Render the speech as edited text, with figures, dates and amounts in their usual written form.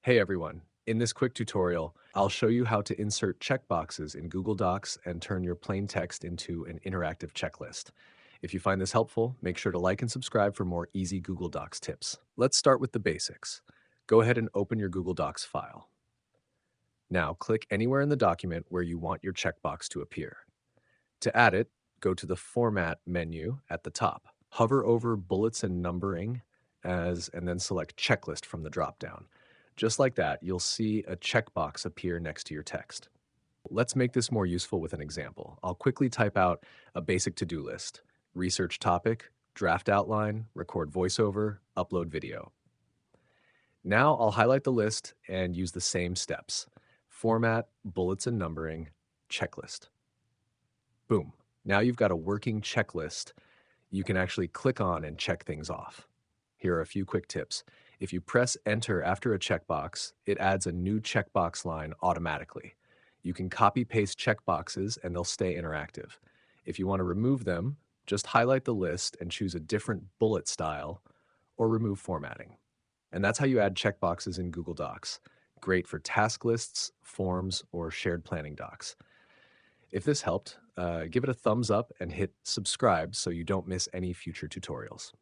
Hey everyone, in this quick tutorial, I'll show you how to insert checkboxes in Google Docs and turn your plain text into an interactive checklist. If you find this helpful, make sure to like and subscribe for more easy Google Docs tips. Let's start with the basics. Go ahead and open your Google Docs file. Now click anywhere in the document where you want your checkbox to appear. To add it, go to the Format menu at the top. Hover over Bullets and Numbering and then select Checklist from the dropdown. Just like that, you'll see a checkbox appear next to your text. Let's make this more useful with an example. I'll quickly type out a basic to-do list: research topic, draft outline, record voiceover, upload video. Now I'll highlight the list and use the same steps. Format, bullets and numbering, checklist. Boom. Now you've got a working checklist you can actually click on and check things off. Here are a few quick tips. If you press enter after a checkbox, it adds a new checkbox line automatically. You can copy paste checkboxes and they'll stay interactive. If you want to remove them, just highlight the list and choose a different bullet style or remove formatting. And that's how you add checkboxes in Google Docs. Great for task lists, forms, or shared planning docs. If this helped, give it a thumbs up and hit subscribe so you don't miss any future tutorials.